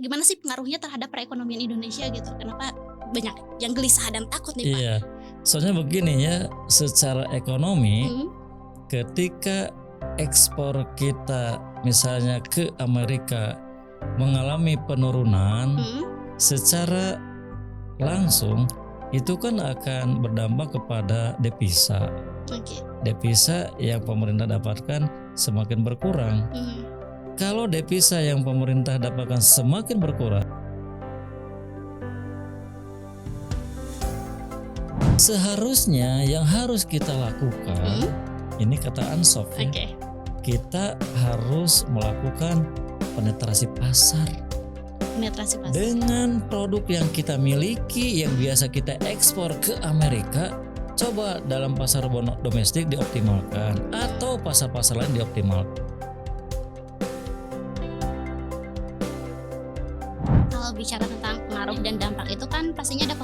gimana sih pengaruhnya terhadap perekonomian Indonesia gitu? Kenapa banyak yang gelisah dan takut nih, Pak? Iya, soalnya begini ya, secara ekonomi Mhm, ketika ekspor kita misalnya ke Amerika mengalami penurunan, mhm, secara langsung itu kan akan berdampak kepada devisa. oke, Devisa yang pemerintah dapatkan semakin berkurang. mhm, Kalau devisa yang pemerintah dapatkan semakin berkurang, seharusnya yang harus kita lakukan, mhm, ini kata Ansof ya, oke, kita harus melakukan penetrasi pasar penetrasi pasar. dengan produk yang kita miliki yang biasa kita ekspor ke Amerika. Coba dalam pasar domestik dioptimalkan atau pasar-pasar lain dioptimalkan. Kalau bicara tentang pengaruh dan dampak itu kan pastinya ada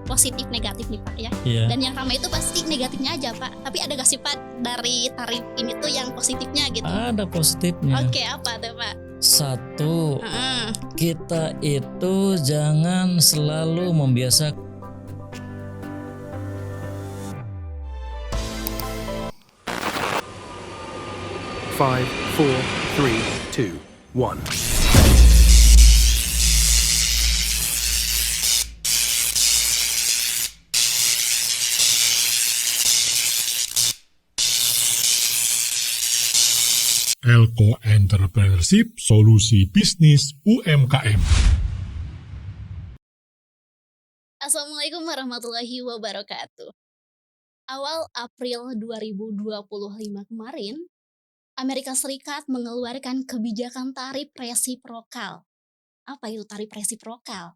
positif negatif nih, Pak, ya. Iya, Dan yang ramai itu pasti negatifnya aja, Pak. Tapi ada nggak sih, Pak, dari tarif ini tuh yang positifnya gitu? ada positifnya. Oke, apa tuh, Pak? Satu, Heeh. kita itu jangan selalu membiasakan 5, 4, 3, 2, 1. Elko Entrepreneurship Solusi Bisnis UMKM. Assalamualaikum warahmatullahi wabarakatuh. Awal April 2025 kemarin, Amerika Serikat mengeluarkan kebijakan tarif resiprokal. Apa itu tarif resiprokal?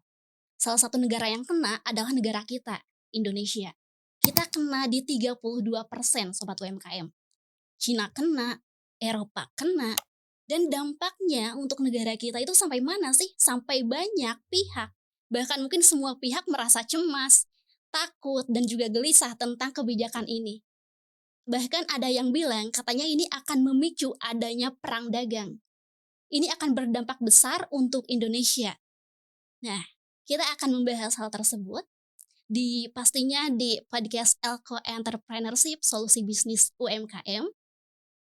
Salah satu negara yang kena adalah negara kita, Indonesia. Kita kena di 32% sobat UMKM. Cina kena, Eropa kena, dan dampaknya untuk negara kita itu sampai mana sih? Sampai banyak pihak, bahkan mungkin semua pihak merasa cemas, takut, dan juga gelisah tentang kebijakan ini. Bahkan ada yang bilang katanya ini akan memicu adanya perang dagang. Ini akan berdampak besar untuk Indonesia. Nah, kita akan membahas hal tersebut pastinya di podcast Elko Entrepreneurship Solusi Bisnis UMKM,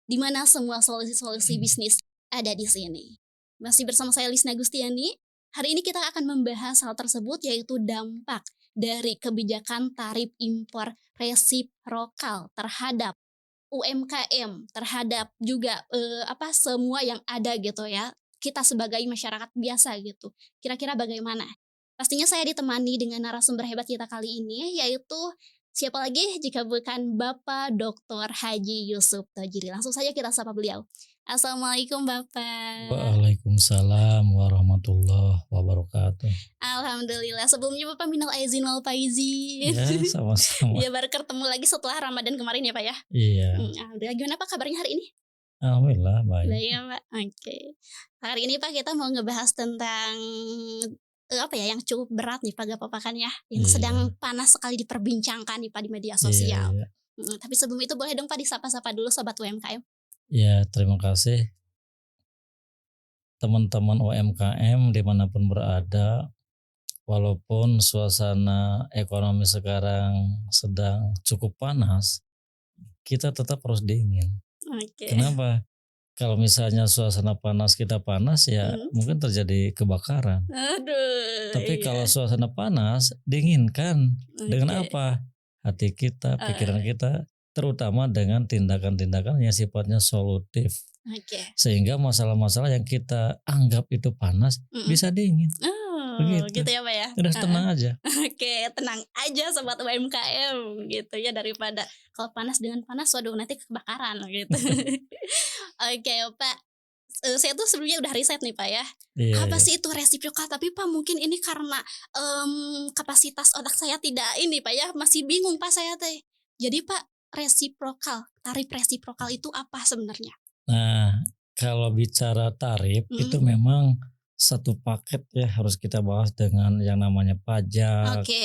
di mana semua solusi-solusi bisnis ada di sini. Masih bersama saya Lisna Gustiani. Hari ini kita akan membahas hal tersebut, yaitu dampak dari kebijakan tarif impor resiprokal terhadap UMKM, terhadap juga semua yang ada gitu ya. Kita sebagai masyarakat biasa gitu. Kira-kira bagaimana? Pastinya saya ditemani dengan narasumber hebat kita kali ini, yaitu siapa lagi jika bukan Bapak Dr. Haji Yusuf Tajiri. Langsung saja kita sapa beliau. Assalamualaikum Bapak. Waalaikumsalam warahmatullahi wabarakatuh. Alhamdulillah. Sebelumnya Bapak minal aizin wal faizin. Ya, sama-sama. Ya baru ketemu lagi setelah Ramadan kemarin ya Pak ya. Iya, Alhamdulillah. Gimana Pak kabarnya hari ini? alhamdulillah baik. Baik ya Pak. Oke. Hari ini Pak kita mau ngebahas tentang yang cukup berat nih Pak, gak apa-apa kan ya? Yang sedang Iya, panas sekali diperbincangkan nih Pak di media iya, sosial. iya. Tapi sebelum itu boleh dong Pak disapa-sapa dulu sobat UMKM. Ya, terima kasih teman-teman UMKM dimanapun berada. Walaupun suasana ekonomi sekarang sedang cukup panas, kita tetap harus dingin. Oke. Kenapa? Kalau misalnya suasana panas kita panas ya Mhm. mungkin terjadi kebakaran. Aduh, Tapi kalau iya. suasana panas dingin kan dengan Oke. apa? Hati kita, pikiran Eee, kita, terutama dengan tindakan-tindakan yang sifatnya solutif. oke. Sehingga masalah-masalah yang kita anggap itu panas Mhm. bisa dingin. Oh, Begitu. gitu ya Pak ya? Udah Heeh. tenang aja. Oke, tenang aja sobat UMKM gitu ya, daripada kalau panas dengan panas, waduh nanti kebakaran gitu. Oke Pak, saya tuh sebelumnya udah riset nih Pak ya, Iya, apa iya. sih itu resiprokal? Tapi Pak mungkin ini karena, kapasitas otak saya tidak ini Pak ya, masih bingung Pak saya teh. Jadi Pak, tarif resiprokal itu apa sebenarnya? Nah, kalau bicara tarif itu Mhm, memang satu paket ya harus kita bahas dengan yang namanya pajak, oke,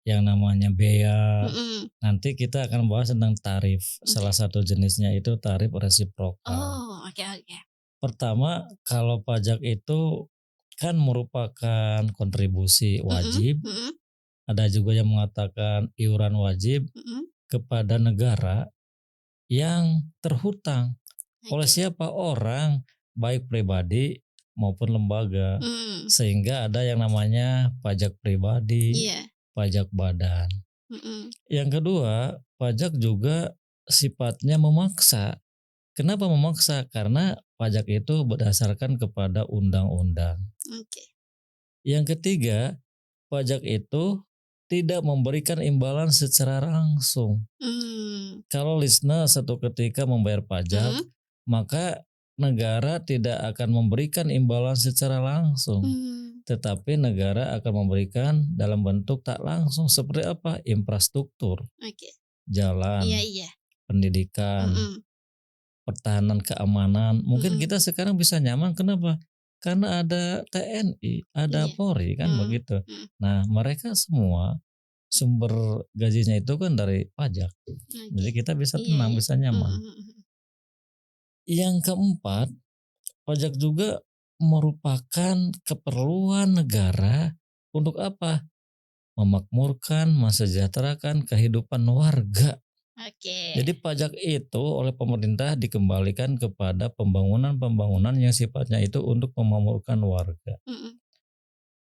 yang namanya bea. mhm, Nanti kita akan bahas tentang tarif. oke. Salah satu jenisnya itu tarif resiprokal. Oh, oke oke. Pertama, kalau pajak itu kan merupakan kontribusi Mhm, wajib, mhm, ada juga yang mengatakan iuran wajib mhm. kepada negara yang terhutang. Oleh Oke. siapa? Orang, baik pribadi maupun lembaga. Mmm, Sehingga ada yang namanya pajak pribadi, iya, pajak badan. mhm. Yang kedua, pajak juga sifatnya memaksa. Kenapa memaksa? Karena pajak itu berdasarkan kepada undang-undang. Oke. Yang ketiga, pajak itu tidak memberikan imbalan secara langsung. Mmm, Kalau listener satu ketika membayar pajak, mhm, maka negara tidak akan memberikan imbalan secara langsung, mmm, tetapi negara akan memberikan dalam bentuk tak langsung seperti apa? Infrastruktur, oke. Iya, jalan, iya. pendidikan, Mhm, pertahanan keamanan. Mungkin mhm. kita sekarang bisa nyaman kenapa? Karena ada TNI, ada Iya. Polri kan Mhm, begitu. mhm. Nah, mereka semua sumber gajinya itu kan dari pajak. Oke. Jadi kita bisa Iya, tenang, iya. bisa Mhm, nyaman. mhm, mhm. Yang keempat, pajak juga merupakan keperluan negara untuk apa? Memakmurkan, mensejahterakan kehidupan warga. Oke. Jadi pajak itu oleh pemerintah dikembalikan kepada pembangunan-pembangunan yang sifatnya itu untuk memakmurkan warga. Mhm.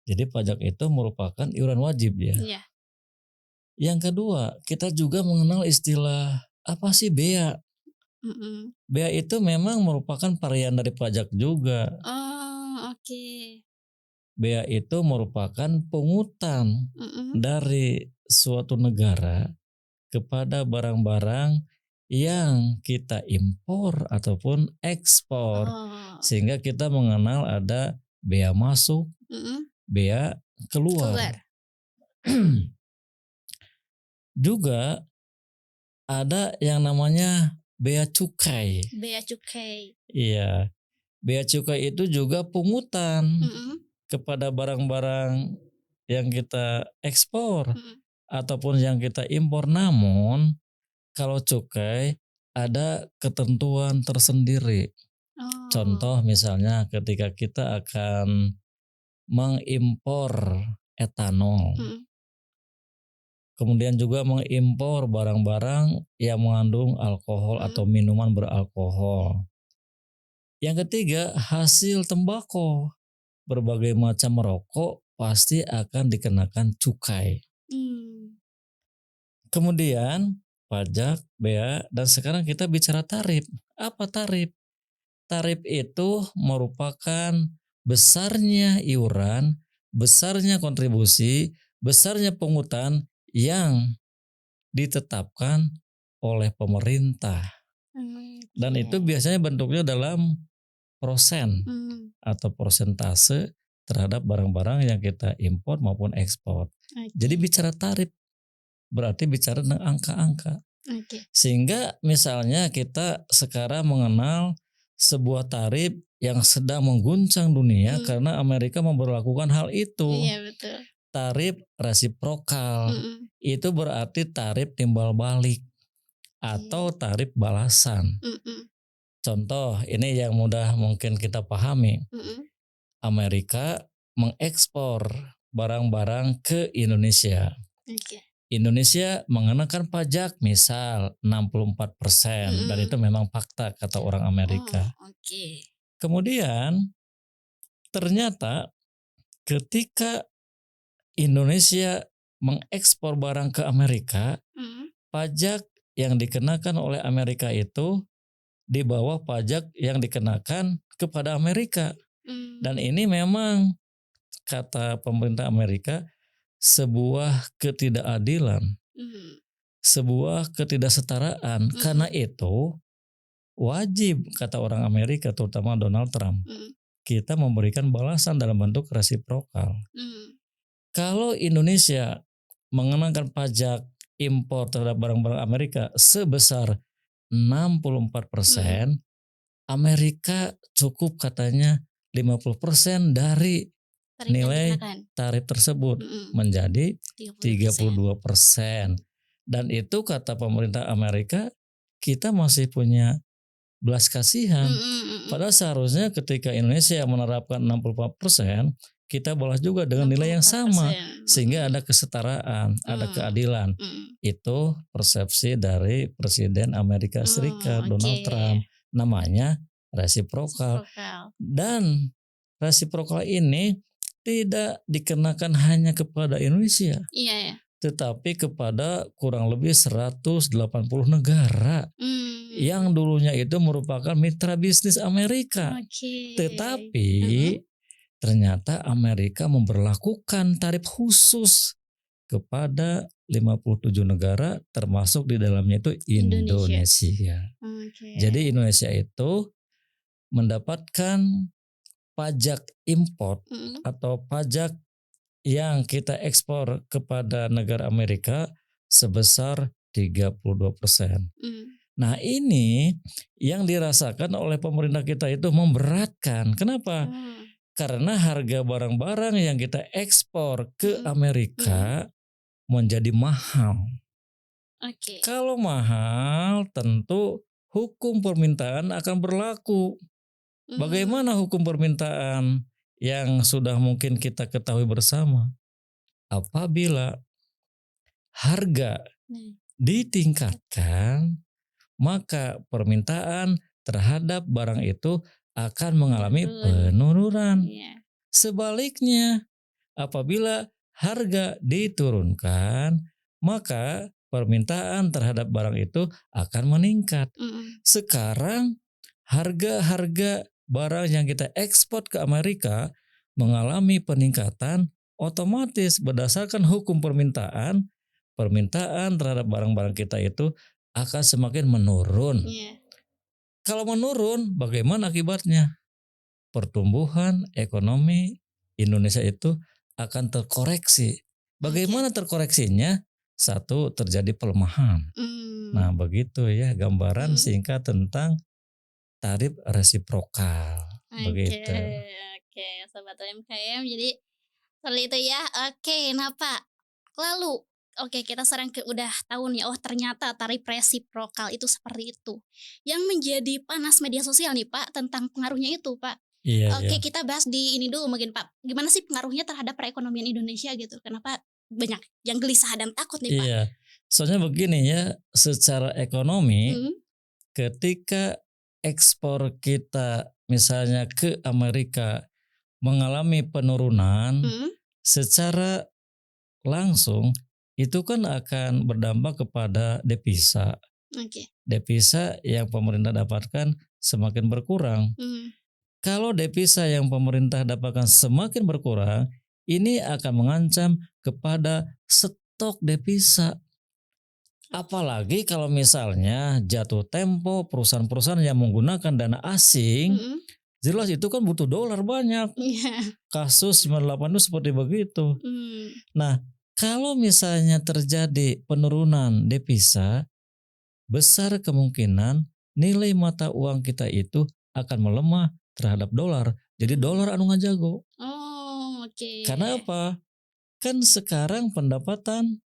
Jadi pajak itu merupakan iuran wajib ya. Iya. Yang kedua, kita juga mengenal istilah apa sih bea? Mhm. Bea itu memang merupakan varian dari pajak juga. Oh, oke. Bea itu merupakan pungutan Mhm. dari suatu negara kepada barang-barang yang kita impor ataupun ekspor. Oh. Sehingga kita mengenal ada bea masuk, Mhm. bea keluar. Keluar. Juga ada yang namanya bea cukai. Bea cukai. Iya, bea cukai itu juga pungutan Mhm, kepada barang-barang yang kita ekspor mhm. ataupun yang kita impor. Namun kalau cukai ada ketentuan tersendiri. Oh. Contoh misalnya ketika kita akan mengimpor etanol, Mhm, kemudian juga mengimpor barang-barang yang mengandung alkohol atau mhm. minuman beralkohol. Yang ketiga, hasil tembakau. Berbagai macam rokok pasti akan dikenakan cukai. Mmm. Kemudian pajak, bea, dan sekarang kita bicara tarif. Apa tarif? Tarif itu merupakan besarnya iuran, besarnya kontribusi, besarnya pungutan yang ditetapkan oleh pemerintah. Dan Oke. itu biasanya bentuknya dalam persen Mmm, atau persentase terhadap barang-barang yang kita impor maupun ekspor. Jadi oke, bicara tarif berarti bicara tentang angka-angka. oke. Sehingga misalnya kita sekarang mengenal sebuah tarif yang sedang mengguncang dunia Mmm, karena Amerika memberlakukan hal itu. iya betul. Tarif resiprokal Mhm, itu berarti tarif timbal balik atau oke. tarif balasan. Mhm, Contoh ini yang mudah mungkin kita pahami. mhm. Amerika mengekspor barang-barang ke Indonesia. Oke. Indonesia mengenakan pajak misal 64% dan Mhm. itu memang fakta kata orang Oh, Amerika. oke. Kemudian ternyata ketika Indonesia mengekspor barang ke Amerika, Mhm, pajak yang dikenakan oleh Amerika itu di bawah pajak yang dikenakan kepada Amerika. Dan mmm, ini memang kata pemerintah Amerika sebuah ketidakadilan, mhm, sebuah ketidaksetaraan. Karena mhm, itu wajib kata orang Amerika terutama Donald Trump, mhm, kita memberikan balasan dalam bentuk resiprokal. mhm, Kalau Indonesia mengenakan pajak impor terhadap barang-barang Amerika sebesar mhm. 64%, Amerika cukup katanya 50% dari Tarif yang nilai dikenakan? tarif tersebut Mhm, menjadi 30%. 32%. Dan itu kata pemerintah Amerika, kita masih punya belas kasihan. Mhm. Padahal seharusnya ketika Indonesia menerapkan 64%, kita balas juga dengan nilai yang sama 64%. sehingga ada kesetaraan, ada Mhm. keadilan. Mhm. Itu persepsi dari Presiden Amerika Serikat Oke. Donald Trump. Namanya resiprokal. Resiprokal. Dan resiprokal ini tidak dikenakan hanya kepada Indonesia, Iya ya. tetapi kepada kurang lebih 180 negara yang dulunya itu merupakan mitra bisnis Amerika. Oke. Tetapi Mhm. ternyata Amerika memberlakukan tarif khusus kepada 57 negara termasuk di dalamnya itu Indonesia. Indonesia. Oke. Jadi Indonesia itu mendapatkan pajak import Mhm. atau pajak yang kita ekspor kepada negara Amerika sebesar 32%. Mhm. Nah, ini yang dirasakan oleh pemerintah kita itu memberatkan. Kenapa? Oh. Karena harga barang-barang yang kita ekspor ke Mhm. Mhm. Amerika menjadi mahal. Oke. Kalau mahal, tentu hukum permintaan akan berlaku. Bagaimana hukum permintaan yang sudah mungkin kita ketahui bersama? Apabila harga Nah. ditingkatkan, maka permintaan terhadap barang itu akan mengalami Menurun. penurunan. Iya. Sebaliknya, apabila harga diturunkan, maka permintaan terhadap barang itu akan meningkat. Mhm. Sekarang harga-harga barang yang kita ekspor ke Amerika mengalami peningkatan, otomatis berdasarkan hukum permintaan, permintaan terhadap barang-barang kita itu akan semakin menurun. Iya. Kalau menurun, bagaimana akibatnya? Pertumbuhan ekonomi Indonesia itu akan terkoreksi. Oke. Bagaimana terkoreksinya? Satu, terjadi pelemahan. Nah, Mmm. begitu ya gambaran Mhm. singkat tentang tarif resiprokal. Oke. Begitu. Oke, sobat UMKM, jadi seperti itu ya. Oke, nah Pak, lalu oke kita sekarang udah tahu nih, oh ternyata tarif resiprokal itu seperti itu. Yang menjadi panas media sosial nih Pak, tentang pengaruhnya itu Pak. Iya, iya. Oke, kita bahas di ini dulu mungkin Pak, gimana sih pengaruhnya terhadap perekonomian Indonesia gitu? Kenapa banyak yang gelisah dan takut nih Pak? Iya. Soalnya begini ya, secara ekonomi Mhm. ketika ekspor kita misalnya ke Amerika mengalami penurunan, Mhm. secara langsung itu kan akan berdampak kepada devisa. Oke. Devisa yang pemerintah dapatkan semakin berkurang. Mhm. Kalau devisa yang pemerintah dapatkan semakin berkurang, ini akan mengancam kepada stok devisa. Apalagi kalau misalnya jatuh tempo perusahaan-perusahaan yang menggunakan dana asing, Mhm. jelas itu kan butuh dolar banyak. Iya. Kasus 98 itu seperti begitu. Mmm. Nah, kalau misalnya terjadi penurunan devisa, besar kemungkinan nilai mata uang kita itu akan melemah terhadap dolar. Jadi dolar anu ngajago. Oh, oke. Karena apa? Kan sekarang pendapatan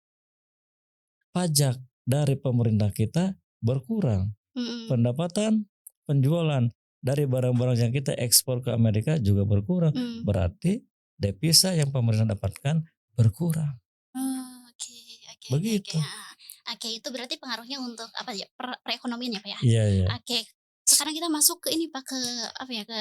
pajak dari pemerintah kita berkurang. Mhm. Pendapatan penjualan dari barang-barang yang kita ekspor ke Amerika juga berkurang. Mmm. Berarti devisa yang pemerintah dapatkan berkurang. Oh, oke oke oke oke, Begitu. heeh. Oke, itu berarti pengaruhnya untuk apa ya, perekonomian ya, Pak, ya? Iya, iya. Oke, sekarang kita masuk ke ini, Pak, ke apa ya, ke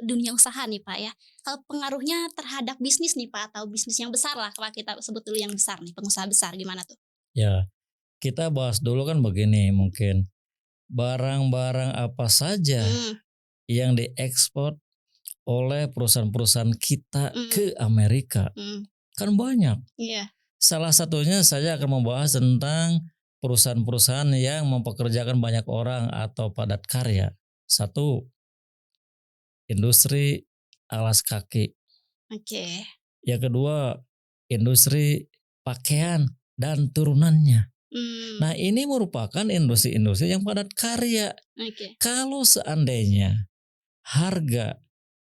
dunia usaha nih, Pak, ya. Kalau pengaruhnya terhadap bisnis nih, Pak, atau bisnis yang besar lah, kalau kita sebut dulu yang besar nih, pengusaha besar, gimana tuh? Ya, kita bahas dulu kan begini mungkin. Barang-barang apa saja Mhm. yang diekspor oleh perusahaan-perusahaan kita Mhm. ke Amerika? Mhm. Kan banyak. Iya. Salah satunya saya akan membahas tentang perusahaan-perusahaan yang mempekerjakan banyak orang atau padat karya. Satu, industri alas kaki. Oke. Yang kedua, industri pakaian dan turunannya. Mmm. Nah, ini merupakan industri-industri yang padat karya. Oke. Kalau seandainya harga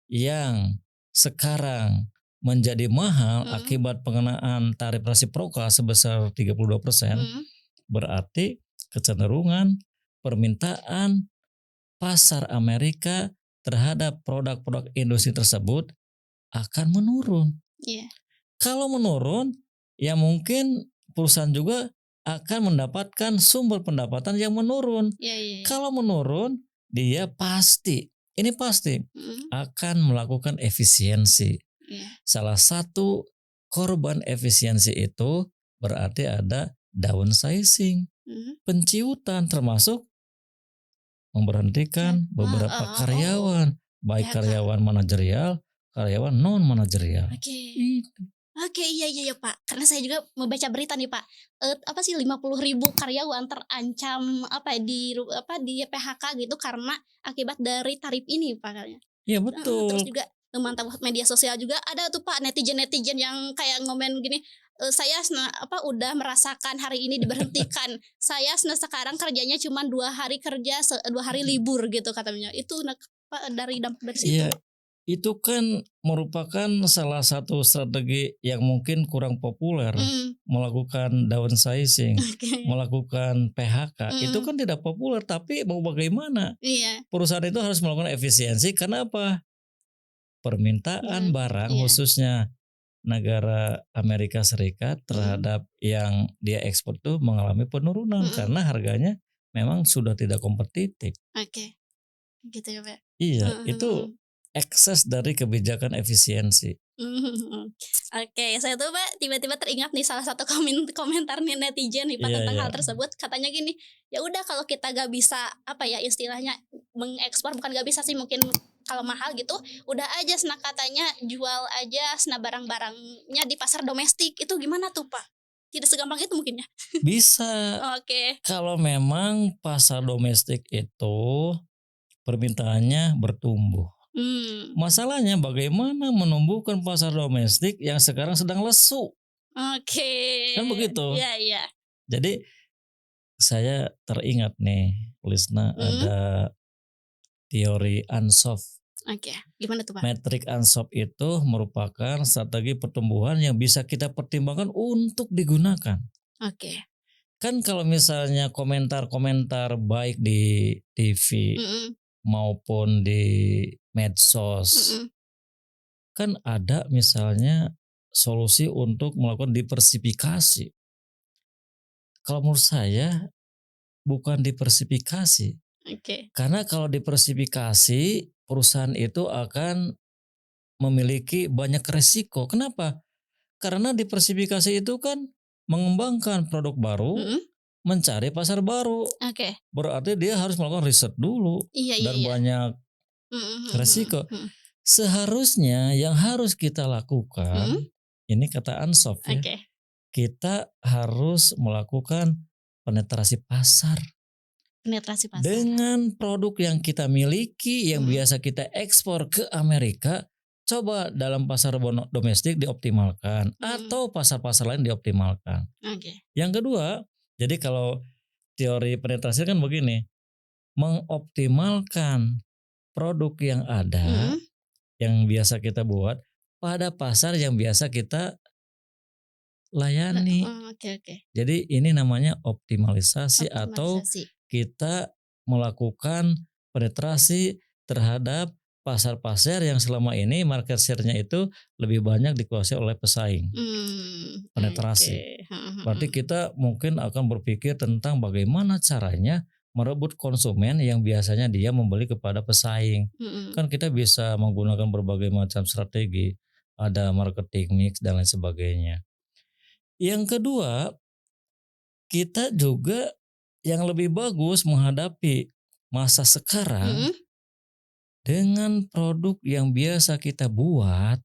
yang sekarang menjadi mahal Mhm. akibat pengenaan tarif resiprokal sebesar 32%, Mhm. berarti kecenderungan permintaan pasar Amerika terhadap produk-produk industri tersebut akan menurun. Iya. Kalau menurun, ya mungkin perusahaan juga akan mendapatkan sumber pendapatan yang menurun. Iya iya iya. Kalau menurun, dia pasti, ini pasti Mhm. akan melakukan efisiensi. Iya. Salah satu korban efisiensi itu berarti ada downsizing, Mhm. penciutan, termasuk memberhentikan beberapa karyawan, baik PHK. karyawan manajerial, karyawan non manajerial. Oke. Itu. Oke, iya iya iya, Pak. Karena saya juga membaca berita nih, Pak. Apa sih 50.000 karyawan terancam apa ya, di PHK gitu karena akibat dari tarif ini, Pak, katanya. Iya Terus betul. juga memantau media sosial juga ada tuh, Pak, netizen-netizen yang kayak ngomen gini, "Saya udah merasakan hari ini diberhentikan. Saya sekarang kerjanya cuma 2 hari kerja, 2 hari libur," gitu katanya. Itu Pak, dari dampak dari situ. Iya, itu kan merupakan salah satu strategi yang mungkin kurang populer, Mhm. melakukan downsizing, Oke. melakukan PHK. Itu Mhm. kan tidak populer, tapi mau bagaimana? Iya. Perusahaan itu harus melakukan efisiensi karena apa? Permintaan barang Iya. khususnya negara Amerika Serikat Mhm. terhadap yang dia ekspor itu mengalami penurunan Mhm. karena harganya memang sudah tidak kompetitif. Oke. Gitu ya, Pak. Iya, Heeh heeh. itu ekses dari kebijakan efisiensi. Mhm. Oke, saya tuh, Pak, tiba-tiba teringat nih salah satu komentar nih netizen nih, Pak, Iya, tentang iya. hal tersebut. Katanya gini, "Ya udah kalau kita gak bisa, apa ya, istilahnya mengekspor, bukan gak bisa sih, mungkin kalau mahal gitu, udah aja katanya jual aja barang-barangnya di pasar domestik." Itu gimana tuh, Pak? Tidak segampang itu mungkin ya? Bisa Oke. kalau memang pasar domestik itu permintaannya bertumbuh. Mmm. Masalahnya bagaimana menumbuhkan pasar domestik yang sekarang sedang lesu, Oke. kan begitu. Iya iya. Jadi saya teringat nih, Lisna, Mhm. ada teori Ansoff. Oke. Gimana tuh, Pak? Metrik Ansoff itu merupakan strategi pertumbuhan yang bisa kita pertimbangkan untuk digunakan. Oke. Kan kalau misalnya komentar-komentar baik di TV Mhm. maupun di medsos, Mhm. kan ada misalnya solusi untuk melakukan diversifikasi. Kalau menurut saya bukan diversifikasi, Oke. karena kalau diversifikasi perusahaan itu akan memiliki banyak resiko. Kenapa? Karena diversifikasi itu kan mengembangkan produk baru, Mhm. mencari pasar baru. Oke. Berarti dia harus melakukan riset dulu Iya iya dan iya. banyak Mhm mhm mhm resiko. mhm. Seharusnya yang harus kita lakukan, Mhm? ini kata Ansoff ya, Oke. kita harus melakukan penetrasi pasar Penetrasi pasar. dengan produk yang kita miliki yang Mhm. biasa kita ekspor ke Amerika. Coba dalam pasar domestik dioptimalkan Mhm. atau pasar-pasar lain dioptimalkan. Oke. Yang kedua, jadi kalau teori penetrasi kan begini, mengoptimalkan produk yang ada, Mhm. yang biasa kita buat pada pasar yang biasa kita layani. Oke oke. Jadi ini namanya optimalisasi atau Optimalisasi. kita melakukan penetrasi terhadap pasar-pasar yang selama ini market share-nya itu lebih banyak dikuasai oleh pesaing. Oke. Penetrasi. Heeh Berarti heeh. kita mungkin akan berpikir tentang bagaimana caranya merebut konsumen yang biasanya dia membeli kepada pesaing. Mhm. Kan kita bisa menggunakan berbagai macam strategi, ada marketing mix dan lain sebagainya. Yang kedua, kita juga yang lebih bagus menghadapi masa sekarang Mhm? dengan produk yang biasa kita buat,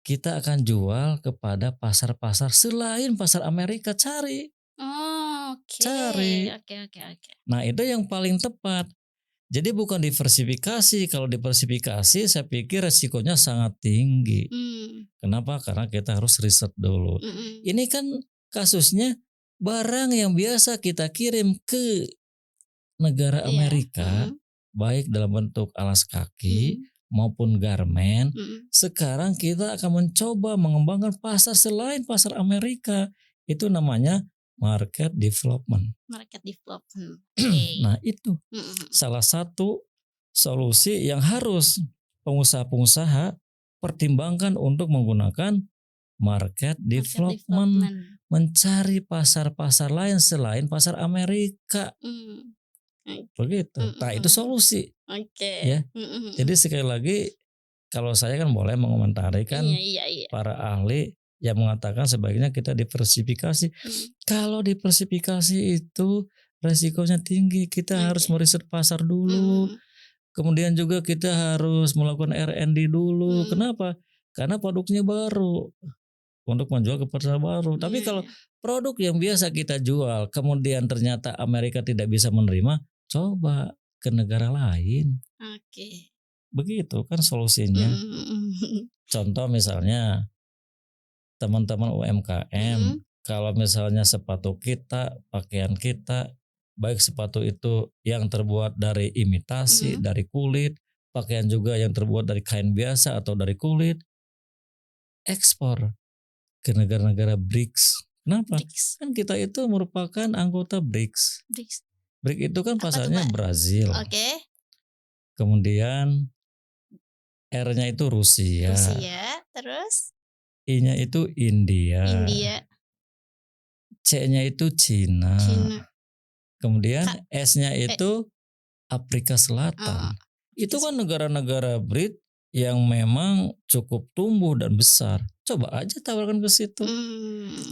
kita akan jual kepada pasar-pasar selain pasar Amerika, cari. Oke. Cari. Oke oke oke. Nah, itu yang paling tepat. Jadi bukan diversifikasi. Kalau diversifikasi saya pikir resikonya sangat tinggi. Mmm. Kenapa? Karena kita harus riset dulu. Mhm. Ini kan kasusnya barang yang biasa kita kirim ke negara Iya. Amerika, Mhm. baik dalam bentuk alas kaki Mhm. maupun garmen. Mhm. Sekarang kita akan mencoba mengembangkan pasar selain pasar Amerika. Itu namanya market development. Market development. Oke. Nah, itu Mm-mm. salah satu solusi yang harus pengusaha-pengusaha pertimbangkan untuk menggunakan market Market development, mencari pasar-pasar lain selain pasar Amerika. Oke. Begitu. Nah, itu solusi. Oke. Ya. Jadi sekali lagi, kalau saya kan boleh mengomentari kan Iya. para ahli yang mengatakan sebaiknya kita diversifikasi. Kalau diversifikasi itu resikonya tinggi. Kita harus meriset pasar dulu. Kemudian juga kita harus melakukan R&D dulu. Kenapa? Karena produknya baru untuk menjual ke pasar baru. Tapi kalau produk yang biasa kita jual kemudian ternyata Amerika tidak bisa menerima, coba ke negara lain. Oke. Begitu kan solusinya. Contoh misalnya teman-teman UMKM, kalau misalnya sepatu kita, pakaian kita, baik sepatu itu yang terbuat dari imitasi, dari kulit, pakaian juga yang terbuat dari kain biasa atau dari kulit, ekspor ke negara-negara BRICS. Kenapa? Kan kita itu merupakan anggota BRICS. BRICS itu kan pasarnya Brazil. Oke. Kemudian R-nya itu Rusia. Terus I-nya itu India. C-nya itu Cina. Kemudian S-nya itu Afrika Selatan. Itu kan negara-negara BRICS yang memang cukup tumbuh dan besar. Coba aja tawarkan ke situ.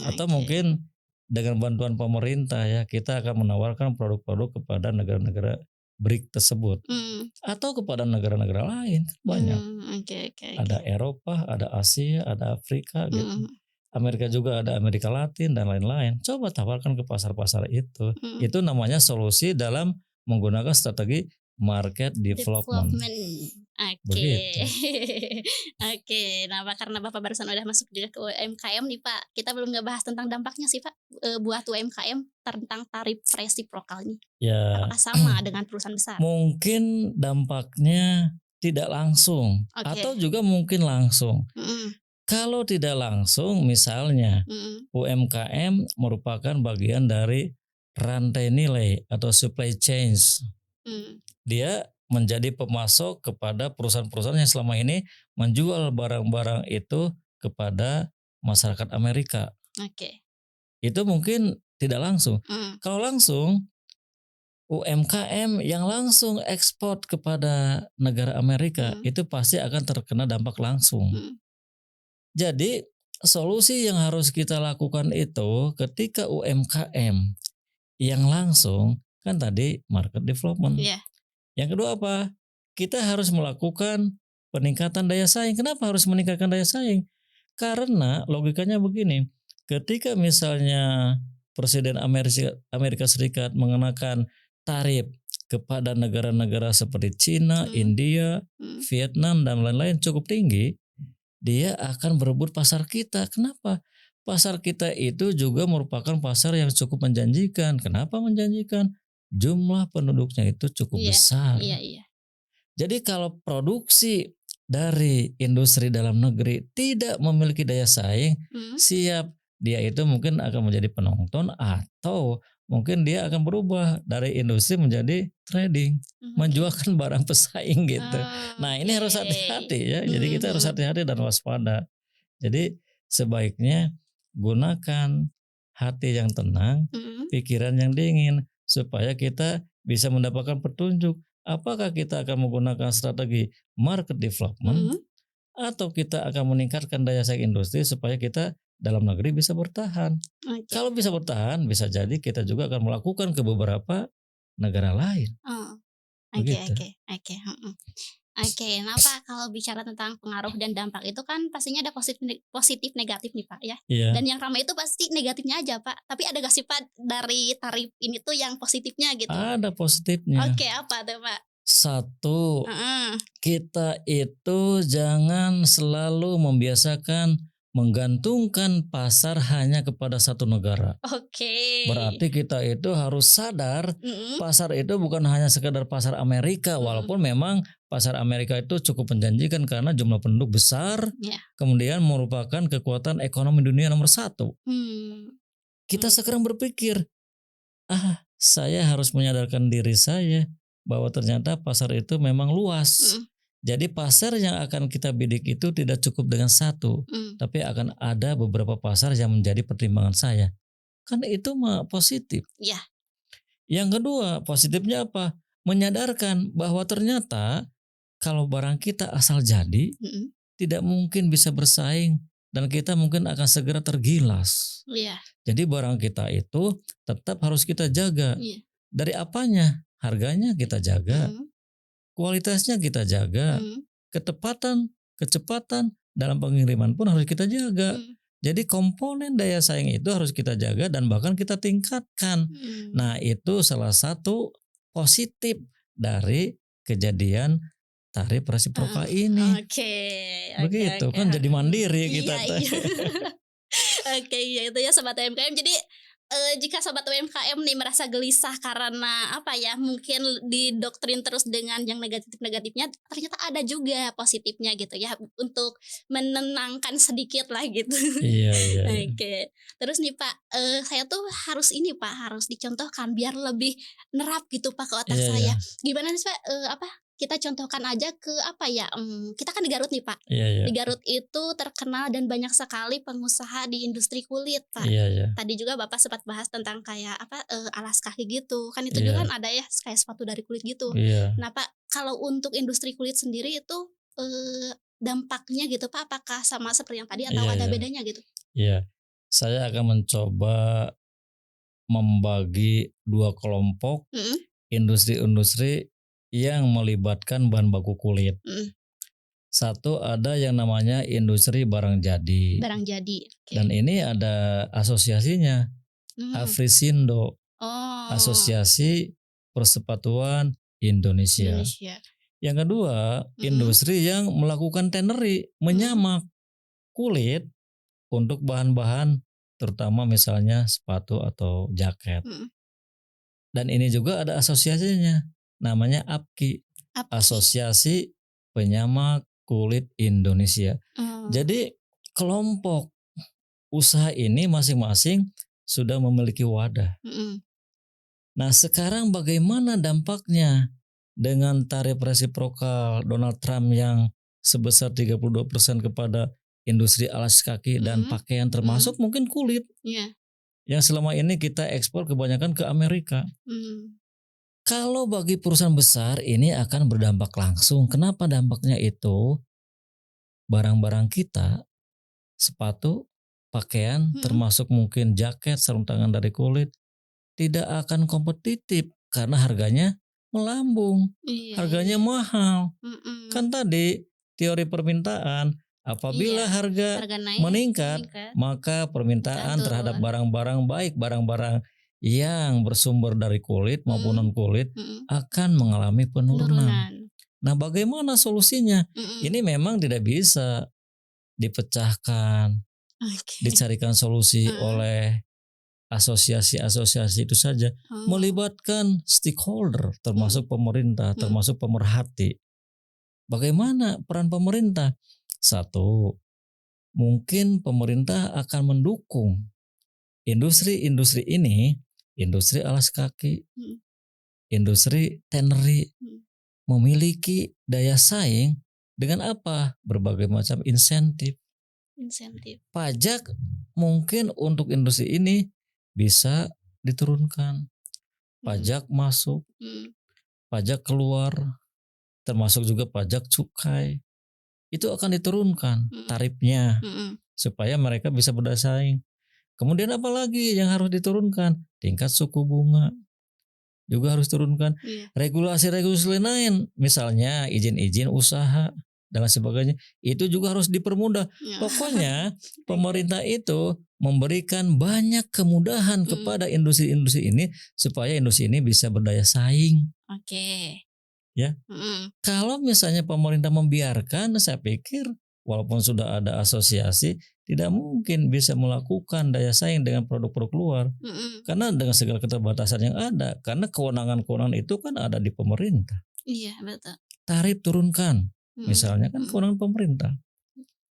Atau mungkin dengan bantuan pemerintah ya, kita akan menawarkan produk-produk kepada negara-negara BRICS tersebut. Atau kepada negara-negara lain, banyak. Ada Eropa, ada Asia, ada Afrika gitu. Amerika juga ada Amerika Latin dan lain-lain. Coba tawarkan ke pasar-pasar itu. Itu namanya solusi dalam menggunakan strategi market development. Oke. Nah, karena Bapak barusan udah masuk juga ke UMKM nih Pak, kita belum ngebahas tentang dampaknya sih Pak buat UMKM tentang tarif resiprokal ini. Ya. Apakah sama dengan perusahaan besar? Mungkin dampaknya tidak langsung atau juga mungkin langsung. Kalau tidak langsung, misalnya UMKM merupakan bagian dari rantai nilai atau supply chains. Dia menjadi pemasok kepada perusahaan-perusahaan yang selama ini menjual barang-barang itu kepada masyarakat Amerika. Itu mungkin tidak langsung. Kalau langsung, UMKM yang langsung ekspor kepada negara Amerika itu pasti akan terkena dampak langsung. Jadi solusi yang harus kita lakukan itu ketika UMKM yang langsung kan tadi market development. Yang kedua apa? Kita harus melakukan peningkatan daya saing. Kenapa harus meningkatkan daya saing? Karena logikanya begini, ketika misalnya Presiden Amerika Serikat mengenakan tarif kepada negara-negara seperti Cina, India, Vietnam dan lain-lain cukup tinggi, dia akan berebut pasar kita. Kenapa? Pasar kita itu juga merupakan pasar yang cukup menjanjikan. Kenapa menjanjikan? Jumlah penduduknya itu cukup besar. Jadi kalau produksi dari industri dalam negeri tidak memiliki daya saing, siap dia itu mungkin akan menjadi penonton atau mungkin dia akan berubah dari industri menjadi trading, menjualkan barang pesaing gitu. Nah, ini harus hati-hati ya. Jadi kita harus hati-hati dan waspada. Jadi sebaiknya gunakan hati yang tenang, pikiran yang dingin supaya kita bisa mendapatkan petunjuk apakah kita akan menggunakan strategi market development atau kita akan meningkatkan daya saing industri supaya kita dalam negeri bisa bertahan. Kalau bisa bertahan, bisa jadi kita juga akan melakukan ke beberapa negara lain. Oke, nah Pak, kalau bicara tentang pengaruh dan dampak itu kan pastinya ada positif negatif nih Pak ya. Dan yang ramai itu pasti negatifnya aja Pak. Tapi ada gak sih Pak dari tarif ini tuh yang positifnya gitu? Ada positifnya. Oke, apa tuh Pak? Satu, kita itu jangan selalu membiasakan menggantungkan pasar hanya kepada satu negara. Berarti kita itu harus sadar pasar itu bukan hanya sekedar pasar Amerika, walaupun memang pasar Amerika itu cukup menjanjikan karena jumlah penduduk besar, kemudian merupakan kekuatan ekonomi dunia nomor 1. Kita sekarang berpikir, saya harus menyadarkan diri saya bahwa ternyata pasar itu memang luas. Jadi pasar yang akan kita bidik itu tidak cukup dengan satu, tapi akan ada beberapa pasar yang menjadi pertimbangan saya. Kan itu mah positif. Iya. Yang kedua, positifnya apa? Menyadarkan bahwa ternyata kalau barang kita asal jadi, tidak mungkin bisa bersaing dan kita mungkin akan segera tergilas. Iya. Jadi barang kita itu tetap harus kita jaga. Iya. Dari apanya? Harganya kita jaga, kualitasnya kita jaga, kecepatan dalam pengiriman pun harus kita jaga. Jadi komponen daya saing itu harus kita jaga dan bahkan kita tingkatkan. Nah, itu salah satu positif dari kejadian tarif resiprokal ini. Oke. Begitu kan jadi mandiri kita. Iya. Oke, ya itu ya Sobat UMKM. Jadi jika Sobat UMKM nih merasa gelisah karena mungkin didoktrin terus dengan yang negatif-negatifnya, ternyata ada juga positifnya gitu ya, untuk menenangkan sedikit lah gitu. Iya. Oke. Terus nih Pak, saya tuh harus harus dicontohkan biar lebih nerap gitu Pak ke otak saya. Gimana nih Pak, kita contohkan aja ke kita kan di Garut nih Pak. Iya. Di Garut itu terkenal dan banyak sekali pengusaha di industri kulit Pak. Iya. Tadi juga Bapak sempat bahas tentang kayak alas kaki gitu. Kan itu juga kan ada ya kayak sepatu dari kulit gitu. Iya. Nah Pak, kalau untuk industri kulit sendiri itu dampaknya gitu Pak, apakah sama seperti yang tadi atau ada bedanya gitu? Iya. Saya akan mencoba membagi dua kelompok industri-industri yang melibatkan bahan baku kulit. Satu ada yang namanya industri barang jadi. Barang jadi. Okay. Dan ini ada asosiasinya, Afrisindo, Asosiasi Persepatuan Indonesia. Yang kedua, industri yang melakukan tanneri, menyamak kulit untuk bahan-bahan terutama misalnya sepatu atau jaket. Dan ini juga ada asosiasinya, namanya APKI, Asosiasi Penyamak Kulit Indonesia. Jadi kelompok usaha ini masing-masing sudah memiliki wadah. Nah, sekarang bagaimana dampaknya dengan tarif resiprokal Donald Trump yang sebesar 32% kepada industri alas kaki dan pakaian termasuk mungkin kulit. Yang selama ini kita ekspor kebanyakan ke Amerika. Kalau bagi perusahaan besar ini akan berdampak langsung. Kenapa dampaknya itu? Barang-barang kita, sepatu, pakaian, termasuk mungkin jaket, sarung tangan dari kulit, tidak akan kompetitif karena harganya melambung, harganya mahal. Kan tadi teori permintaan, apabila harga meningkat, maka permintaan terhadap barang-barang baik, barang-barang yang bersumber dari kulit maupun non kulit akan mengalami penurunan. Nah, bagaimana solusinya? Ini memang tidak bisa dipecahkan, dicarikan solusi oleh asosiasi-asosiasi itu saja, melibatkan stakeholder termasuk pemerintah, termasuk pemerhati. Bagaimana peran pemerintah? Satu, mungkin pemerintah akan mendukung industri-industri ini, industri alas kaki, industri tanneri, memiliki daya saing dengan apa? Berbagai macam insentif. Pajak mungkin untuk industri ini bisa diturunkan. Pajak masuk, pajak keluar, termasuk juga pajak cukai. Itu akan diturunkan tarifnya supaya mereka bisa bersaing. Kemudian apa lagi yang harus diturunkan? Tingkat suku bunga juga harus turunkan. Regulasi-regulasi lain, misalnya izin-izin usaha dan lain sebagainya, itu juga harus dipermudah. Pokoknya pemerintah itu memberikan banyak kemudahan kepada industri-industri ini supaya industri ini bisa berdaya saing. Ya, kalau misalnya pemerintah membiarkan, saya pikir walaupun sudah ada asosiasi, tidak mungkin bisa melakukan daya saing dengan produk-produk luar. Karena dengan segala keterbatasan yang ada, karena kewenangan-kewenangan itu kan ada di pemerintah. Iya, betul. Tarif turunkan, misalnya kan kewenangan pemerintah.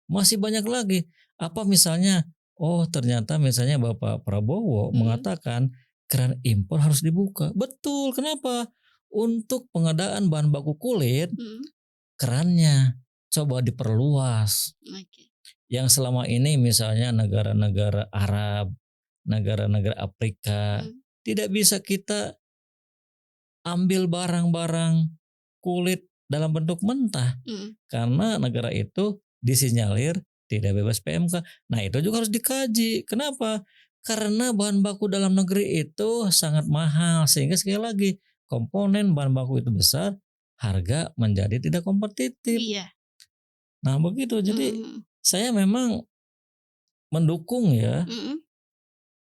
Masih banyak lagi. Apa misalnya oh ternyata misalnya Bapak Prabowo Mhm. mengatakan keran impor harus dibuka. Betul, kenapa? Untuk pengadaan bahan baku kulit, Mhm. kerannya coba diperluas. Oke. Yang selama ini misalnya negara-negara Arab, negara-negara Afrika, Mhm. tidak bisa kita ambil barang-barang kulit dalam bentuk mentah Mhm. karena negara itu disinyalir tidak bebas PMK. Nah, itu juga harus dikaji. Kenapa? Karena bahan baku dalam negeri itu sangat mahal sehingga sekali lagi komponen bahan baku itu besar, harga menjadi tidak kompetitif. Iya. Nah, begitu. Jadi Mhm. saya memang mendukung ya Mhm.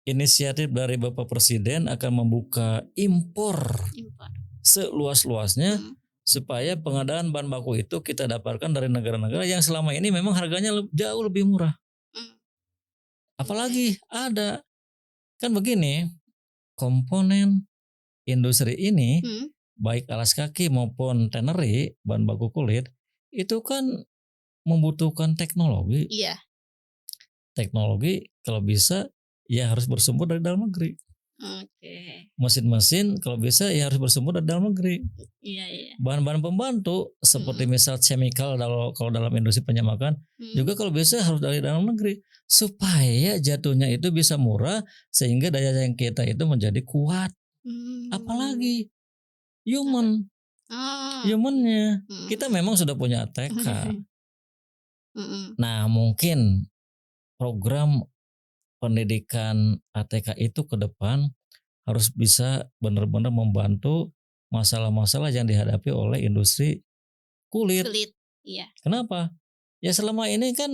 inisiatif dari Bapak Presiden akan membuka impor Impor. seluas-luasnya Mhm. supaya pengadaan bahan baku itu kita dapatkan dari negara-negara yang selama ini memang harganya jauh lebih murah. Mhm. Oke. Apalagi ada, kan begini, komponen industri ini Mhm. baik alas kaki maupun tannery, bahan baku kulit, itu kan membutuhkan teknologi. Iya. Teknologi kalau bisa ya harus bersumber dari dalam negeri. Oke. Mesin-mesin kalau bisa ya harus bersumber dari dalam negeri. Iya iya. Bahan-bahan pembantu seperti Mhm. misal chemical kalau dalam industri penyamakan Mhm. juga kalau bisa harus dari dalam negeri supaya jatuhnya itu bisa murah sehingga daya saing kita itu menjadi kuat. Mmm. Apalagi Apa? human, Oh, oke. humannya Mhm. kita memang sudah punya ATK. Mhm. Nah mungkin program pendidikan ATK itu ke depan harus bisa benar-benar membantu masalah-masalah yang dihadapi oleh industri kulit. Kulit. Iya. Kenapa? Ya selama ini kan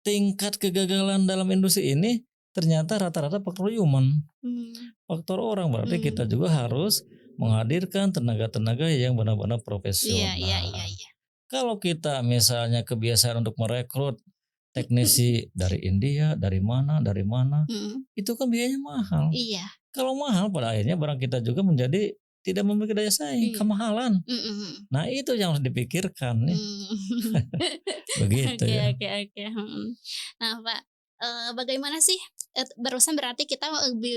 tingkat kegagalan dalam industri ini ternyata rata-rata faktor human, Mmm. faktor orang. Berarti kita Mmm. juga harus menghadirkan tenaga-tenaga yang benar-benar Iya iya iya profesional. iya. Kalau kita misalnya kebiasaan untuk merekrut teknisi dari India, dari mana, Mhm. itu kan biayanya mahal. Iya. Kalau mahal pada akhirnya barang kita juga menjadi tidak memiliki daya saing, Iya. kemahalan. Mhm mhm. Nah itu yang harus dipikirkan nih, Mmm. begitu Oke ya. oke oke, mhm. Nah, Pak, bagaimana sih, barusan berarti kita,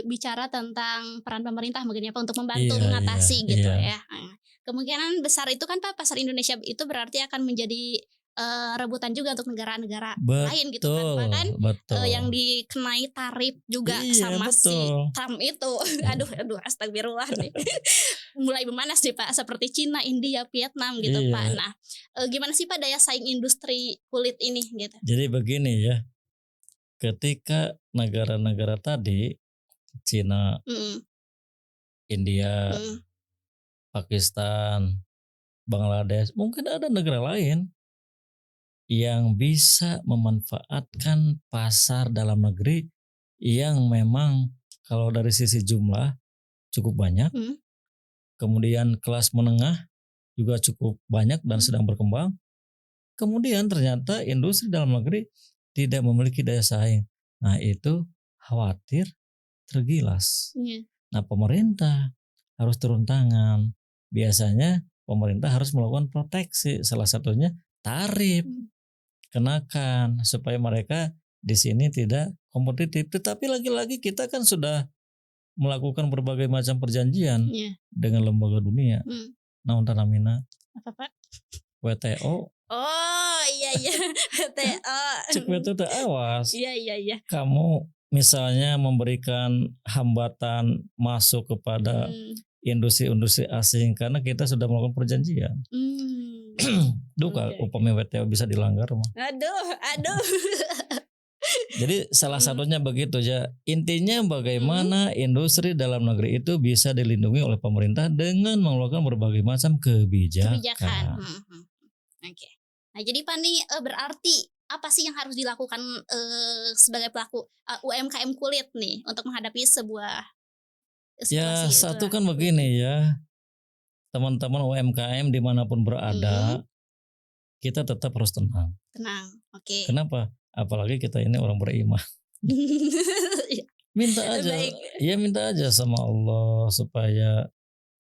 bicara tentang peran pemerintah mungkin ya, Pak, untuk membantu Iya iya mengatasi gitu iya. ya, kemungkinan besar itu kan, Pak, pasar Indonesia itu berarti akan menjadi, rebutan juga untuk negara-negara lain gitu kan, Betul Pak, kan, betul. yang dikenai tarif juga Iya sama si betul. Trump itu. Aduh aduh astagfirullah nih. Mulai memanas nih, Pak, seperti Cina, India, Vietnam gitu, Pak. Iya. Nah, gimana sih, Pak, daya saing industri kulit ini gitu? Jadi begini ya, ketika negara-negara tadi, Cina, Mhm. India, Mhm. Pakistan, Bangladesh, mungkin ada negara lain yang bisa memanfaatkan pasar dalam negeri yang memang kalau dari sisi jumlah cukup banyak, Mhm. kemudian kelas menengah juga cukup banyak dan Mhm. sedang berkembang. Kemudian ternyata industri dalam negeri tidak memiliki daya saing. Nah, itu khawatir tergilas. Iya. Nah, pemerintah harus turun tangan. Biasanya pemerintah harus melakukan proteksi, salah satunya tarif Mmm. kenakan supaya mereka di sini tidak kompetitif. Tetapi lagi-lagi kita kan sudah melakukan berbagai macam perjanjian Iya. dengan lembaga dunia. Mhm. Naon tanamina Apa, Pak? WTO, Oh, iya iya. BTO. cek WTO teh awas. Iya iya iya. Kamu misalnya memberikan hambatan masuk kepada Mmm. industri-industri asing karena kita sudah melakukan perjanjian. Mmm. Duh Oke oke. upamanya WTO bisa dilanggar mah. Aduh aduh. Jadi salah Mhm. satunya begitu ya. Intinya Mhm. bagaimana industri dalam negeri itu bisa dilindungi oleh pemerintah dengan mengeluarkan berbagai macam Kebijakan. kebijakan. Mhm mhm. Oke. Nah, jadi Pak nih, berarti apa sih yang harus dilakukan, sebagai pelaku, UMKM kulit nih untuk menghadapi sebuah Ya situasi satu itulah kan gitu? begini ya, teman-teman UMKM dimanapun Mhm. berada, kita tetap harus tenang. Tenang, oke. Kenapa? Apalagi kita ini orang beriman. Iya, Minta aja, baik. ya minta aja sama Allah supaya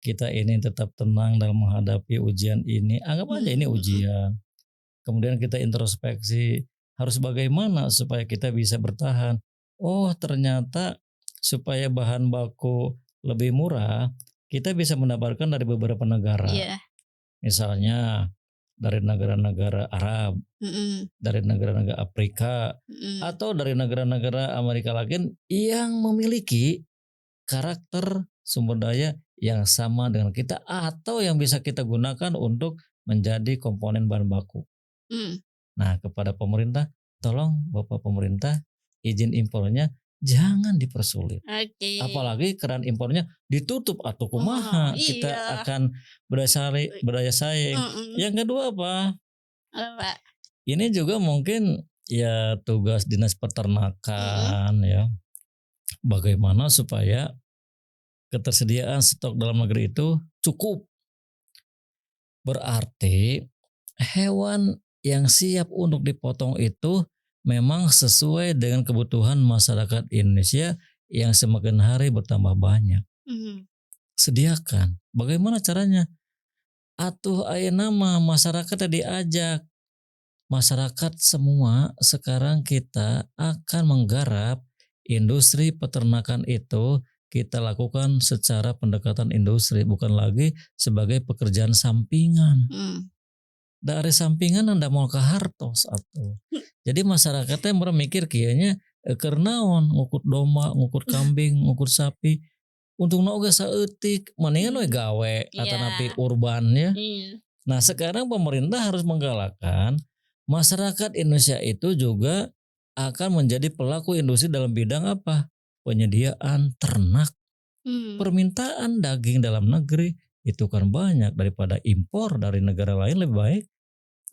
kita ini tetap tenang dalam menghadapi ujian ini. Anggap aja ini Mhm mhm. ujian. Kemudian kita introspeksi harus bagaimana supaya kita bisa bertahan. oh ternyata supaya bahan baku lebih murah, kita bisa mendapatkan dari beberapa negara. Iya. Misalnya dari negara-negara Arab, Mhm, dari negara-negara Afrika, mhm, atau dari negara-negara Amerika Latin yang memiliki karakter sumber daya yang sama dengan kita atau yang bisa kita gunakan untuk menjadi komponen bahan baku. mmm, Nah, kepada pemerintah, tolong Bapak pemerintah izin impornya jangan dipersulit. oke. Apalagi keran impornya ditutup atau Oh, kumaha kita iya. akan berdaya saing. Mhm, Yang kedua apa? apa? Ini juga mungkin ya tugas dinas Mhm, peternakan ya. Bagaimana supaya ketersediaan stok dalam negeri itu cukup. Berarti hewan yang siap untuk dipotong itu memang sesuai dengan kebutuhan masyarakat Indonesia yang semakin hari bertambah banyak. mhm, Sediakan. Bagaimana caranya? Atuh aya nama masyarakat diajak. Masyarakat semua sekarang kita akan menggarap industri peternakan itu kita lakukan secara pendekatan industri bukan lagi sebagai pekerjaan sampingan. mmm, Dari sampingan anda mau ke hartos atau. Jadi masyarakatnya mikir kayaknya keur naon ngukut domba, ngukut kambing, ngukut sapi. Untungna oge saeutik, mendingan we mmm, gawe iya, atanapi urban ya. iya, Nah, sekarang pemerintah harus menggalakkan masyarakat Indonesia itu juga akan menjadi pelaku industri dalam bidang apa? Penyediaan ternak. mmm, Permintaan daging dalam negeri itu kan banyak daripada impor dari negara lain lebih baik.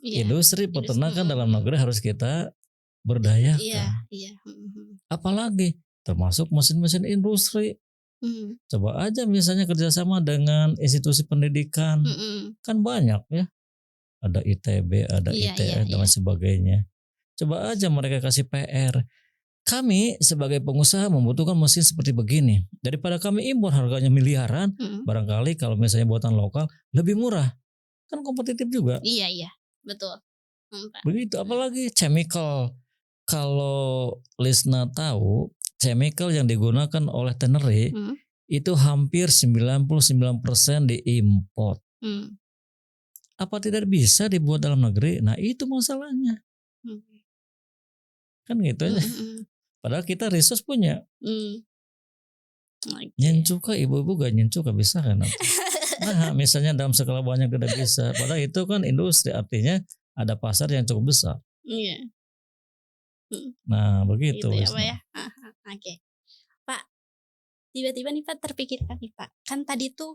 iya, Industri peternakan dalam mhm, negeri harus kita iya, berdayakan. iya, mhm, mhm, Apalagi termasuk mesin-mesin industri. mmm, Coba aja misalnya kerjasama dengan institusi pendidikan. mhm, Kan banyak ya. Ada ITB, ada iya, iya, ITS dan iya, lain sebagainya. Coba aja mereka kasih PR. Kami sebagai pengusaha membutuhkan mesin seperti begini. Daripada kami impor harganya miliaran, mhm, barangkali kalau misalnya buatan lokal lebih murah. Kan kompetitif juga. iya, iya, betul, Kak, Begitu, mhm, apalagi chemical. Kalau Lisna tahu, chemical yang digunakan oleh Tenere mhm, itu hampir 99% diimpor. mmm, Apa tidak bisa dibuat dalam negeri? Nah, itu masalahnya. mhm, Kan gitu mhm, aja. mhm, Padahal kita resource punya. mmm, oke. Nyencuka ibu-ibu gak nyencuka bisa kan atuh. Nah, misalnya dalam skala banyak tidak bisa. Padahal itu kan industri artinya ada pasar yang cukup besar. Iya, mhm, Nah, begitu gitu ya, Pak, Lisna. ya? Heeh, heeh, oke. Pak, tiba-tiba nih, Pak, terpikirkan nih, Pak, kan tadi tuh,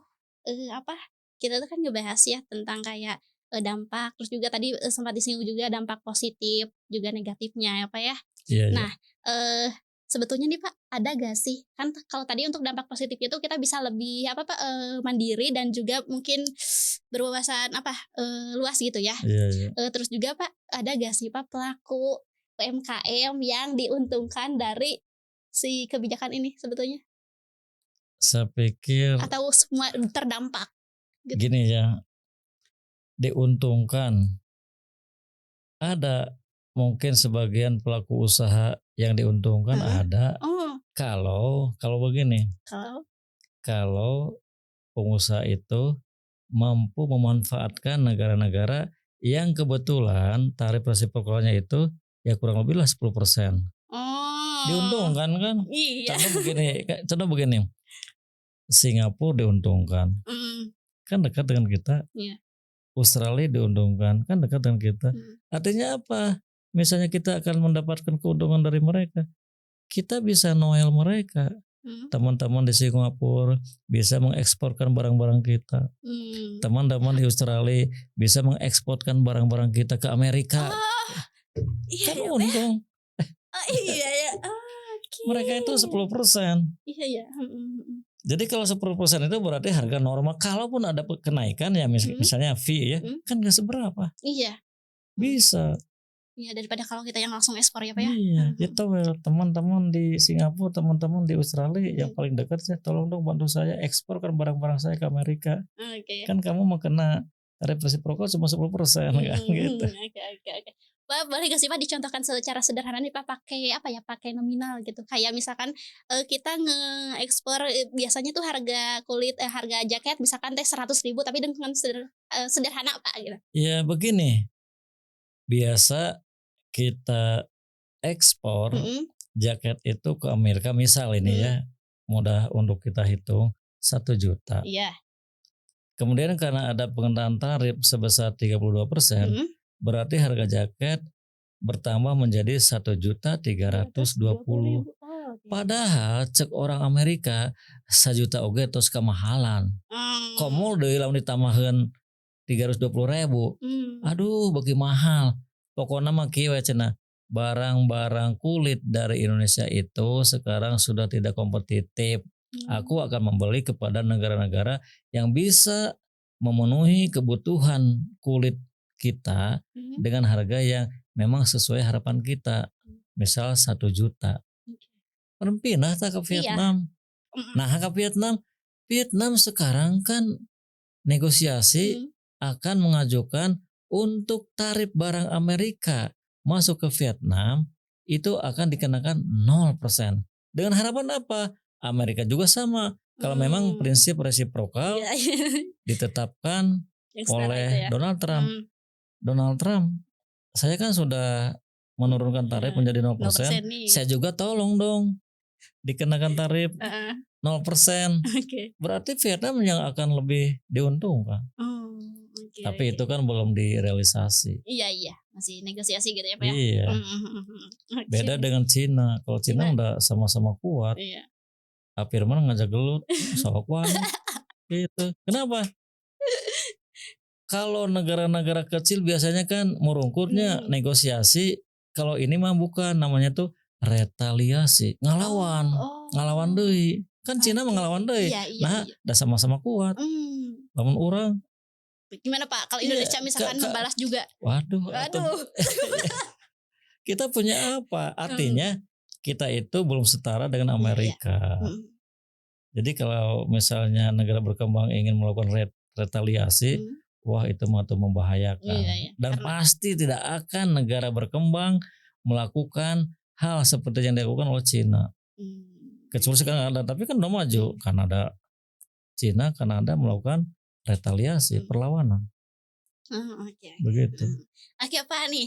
apa, kita tuh kan ngebahas ya tentang kayak, dampak, terus juga tadi, sempat disinggung juga dampak positif, juga negatifnya ya, Pak, ya. Iya, iya. Nah, eee, sebetulnya nih, Pak, ada gak sih kan kalau tadi untuk dampak positif itu kita bisa lebih apa, Pak, mandiri dan juga mungkin berwawasan apa, luas gitu ya. Iya, iya. Terus juga, Pak, ada gak sih, Pak, pelaku UMKM yang diuntungkan dari si kebijakan ini sebetulnya? Saya pikir Atau semua terdampak gitu? gini ya, diuntungkan. Ada mungkin sebagian pelaku usaha yang diuntungkan Heeh. ada. Oh, Kalau begini, kalau kalau pengusaha itu mampu memanfaatkan negara-negara yang kebetulan tarif resiprokalnya itu ya kurang lebih lah 10%. oh, Diuntungkan kan? iya, Contoh begini, Singapura diuntungkan, mhm, kan dekat dengan kita. iya, Australia diuntungkan, kan dekat dengan kita. mhm, Artinya apa? Misalnya kita akan mendapatkan keuntungan dari mereka, kita bisa noel mereka. mhm, Teman-teman di Singapura bisa mengeksporkan barang-barang kita. mmm. Teman-teman di Australia bisa mengeksporkan barang-barang kita ke Amerika. Oh, iya Kan ya, Pak, ya? untung. Oh, iya ya, oke. Mereka itu 10%. Iya ya, mhm, mhm, Jadi kalau 10% itu berarti harga normal. Kalaupun ada kenaikan ya mhm, misalnya fee ya, mhm, kan gak seberapa. iya, mhm, Bisa. iya daripada kalau kita yang langsung ekspor ya, Pak, ya? Iya, Mhm, mhm, itu teman-teman di Singapura, teman-teman di Australia yang mhm, paling dekat saya tolong dong bantu saya eksporkan barang-barang saya ke Amerika. oke. Kan kamu mau kena tarif resiprokal cuma 10% kan Mmm, gitu. oke, oke, oke. Pak, boleh nggak sih Pak dicontohkan secara sederhana nih Pak, pakai apa ya, pakai nominal gitu. Kayak misalkan, kita ngeekspor, biasanya tuh harga jaket misalkan teh 100.000 tapi dengan sederhana Pak, gitu. Ya begini, biasa kita ekspor Mhm, jaket itu ke Amerika misal ini mhm, ya, mudah untuk kita hitung 1 juta. iya, Kemudian karena ada pengenaan tarif sebesar 32%, mhm. berarti harga jaket bertambah menjadi 1.320.000. 320.000, oke. Padahal cek orang Amerika 1 juta oge tos kamahalan. Oh, Komul deui lamun ditambaheun 320.000. mmm, Aduh bagi mahal. Pokoknya mah kieu we cenah. Barang-barang kulit dari Indonesia itu sekarang sudah tidak kompetitif. mmm, Aku akan membeli kepada negara-negara yang bisa memenuhi kebutuhan kulit kita mhm, dengan harga yang memang sesuai harapan kita. Misal 1 juta. oke. Orang pindah tak ke Iya, Vietnam. mhm, Nah ke Vietnam, Vietnam sekarang kan negosiasi mhm, akan mengajukan untuk tarif barang Amerika masuk ke Vietnam itu akan dikenakan 0%. Dengan harapan apa? Amerika juga sama. Kalau memang mmm, prinsip iya, resiprokal iya, ditetapkan yang setara itu oleh ya? Donald Trump. Mmm, Donald Trump, saya kan sudah menurunkan tarif heeh, menjadi 0% 0%. nih, Saya juga tolong dong dikenakan tarif heeh, 0%. oke. Berarti Vietnam yang akan lebih diuntungkan. Oh, oke, Tapi oke. itu kan belum direalisasi. Iya, iya, masih negosiasi gitu ya, Pak, ya? Iya, Mhm, mhm, mhm, oke beda deh. dengan Cina. Kalau Cina Cina udah sama-sama kuat. iya. Firman ngajak gelut, sok wae gitu. Kenapa? Kalau negara-negara kecil biasanya kan merungkutnya Mmm, negosiasi. Kalau ini mah bukan, namanya tuh retaliasi, oh, ngalawan, ngalawan oh, deui. Kan Cina mah oke. ngalawan deui. Iya, iya, Nah, iya. dah sama-sama kuat. Mmm, Lamun urang, gimana, Pak, kalau iya, Indonesia misalkan membalas juga? waduh atuh Waduh, kita punya apa? mmm, Artinya kita itu belum setara dengan iya, iya, Amerika. mhm, Jadi kalau misalnya negara berkembang ingin melakukan retaliasi, mhm, wah itu mah tuh iya, membahayakan. iya, Dan karena pasti tidak akan negara berkembang melakukan hal seperti yang dilakukan oleh Cina. Kecuali oke, sekarang ada, tapi kan udah maju. mmm, Kanada, Cina, Kanada melakukan retaliasi, mmm. perlawanan. Oh, oke, oke, Begitu. heeh. Oke, Pak, nih,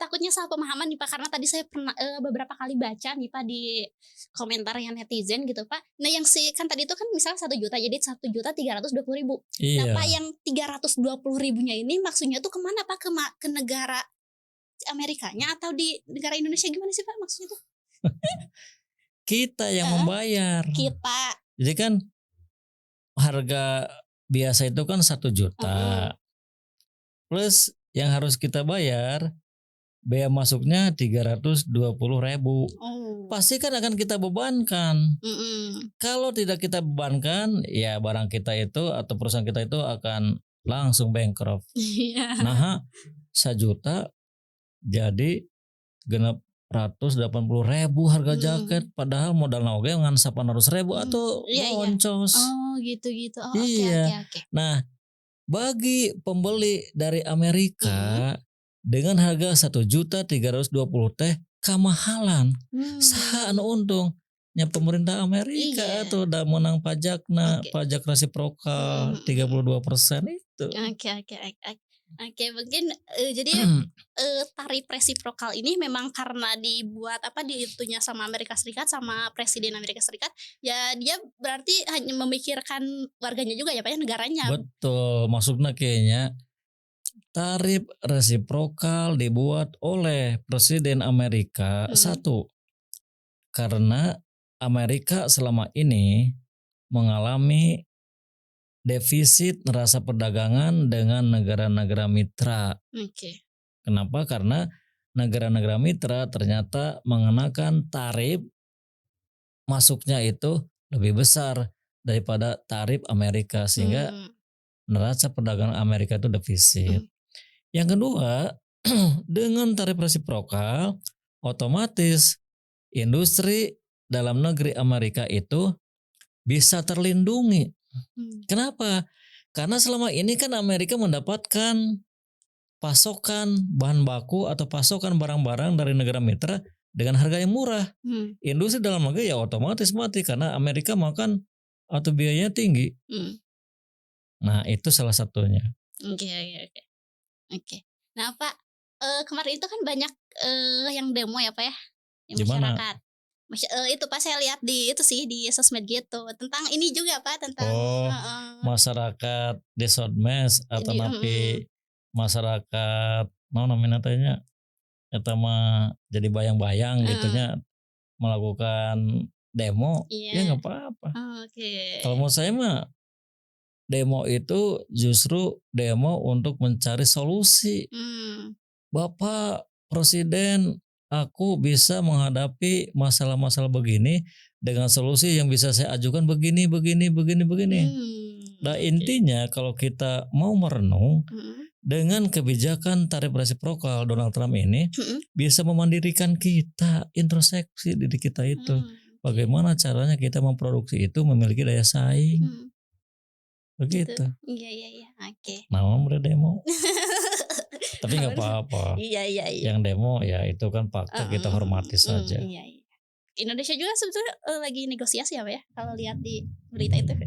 takutnya salah pemahaman nih, Pak, karena tadi saya pernah, beberapa kali baca nih, Pak, di komentar yang netizen gitu, Pak. Nah, yang kan tadi itu kan misalnya 1 juta, jadi 1.320.000. Nah, Pak, Iya. yang 320.000-nya ini maksudnya tuh kemana Pak? Ke negara Amerikanya atau di negara Indonesia, gimana sih, Pak, maksudnya tuh? Kita yang Heeh, membayar. kita Jadi kan harga biasa itu kan 1 juta. heeh, Plus yang harus kita bayar bea masuknya 320.000. oh, Pasti kan akan kita bebankan. mhm, Kalau tidak kita bebankan, ya barang kita itu atau perusahaan kita itu akan langsung bankrupt. iya, Nah, 1 juta jadi genep 180.000 harga jaket. mhm, Padahal modal oge ngan 800.000 atau iya, iya. boncos. Oh, gitu, gitu. Oh, oke, oke, Iya. oke. Nah, bagi pembeli dari Mhm, Amerika dengan harga 1.320 teh kamahalan. Saha anu mmm, untung? Nya pemerintah Amerika iya, atuh da menang pajakna, oke, pajak mhm, resiprokal mhm, mhm. 32% itu. Oke, oke, oke, mungkin, jadi, tarif resiprokal ini memang karena dibuat apa, itunya sama Amerika Serikat, sama Presiden Amerika Serikat, ya dia berarti hanya memikirkan warganya juga ya, Pak, ya, negaranya. Betul, maksudnya kayaknya tarif resiprokal dibuat oleh Presiden Amerika Mhm, satu karena Amerika selama ini mengalami defisit neraca perdagangan dengan negara-negara mitra. oke, Kenapa? Karena negara-negara mitra ternyata mengenakan tarif masuknya itu lebih besar daripada tarif Amerika sehingga mmm, neraca perdagangan Amerika itu defisit. mhm, Yang kedua, dengan tarif resiprokal otomatis industri dalam negeri Amerika itu bisa terlindungi. mmm, Kenapa? Karena selama ini kan Amerika mendapatkan pasokan bahan baku atau pasokan barang-barang dari negara mitra dengan harga yang murah. Industri dalam negeri ya otomatis mati karena Amerika makan atau biayanya tinggi. Nah itu salah satunya. Oke. Oke. Nah Pak, kemarin itu kan banyak yang demo ya Pak ya, yang Gimana? masyarakat. Itu Pak saya lihat di itu sih di sosmed gitu tentang ini juga Pak tentang Oh, masyarakat di Sodmes atau di napi masyarakat mau namanya tanya eta mah jadi bayang-bayang gitunya melakukan demo ya iya. nggak apa-apa. Oke. Kalau menurut saya mah demo itu justru demo untuk mencari solusi. Bapak Presiden, aku bisa menghadapi masalah-masalah begini dengan solusi yang bisa saya ajukan begini. Nah intinya kalau kita mau merenung dengan kebijakan tarif resiprokal Donald Trump ini bisa memandirikan kita, introspeksi diri kita itu. Bagaimana caranya kita memproduksi itu memiliki daya saing. Begitu. Iya. Oke. Nama udah demo. Tapi nggak apa-apa. Iya. Yang demo ya itu kan fakta kita hormati saja. Iya. Indonesia juga sebetulnya lagi negosiasi apa ya kalau lihat di berita itu.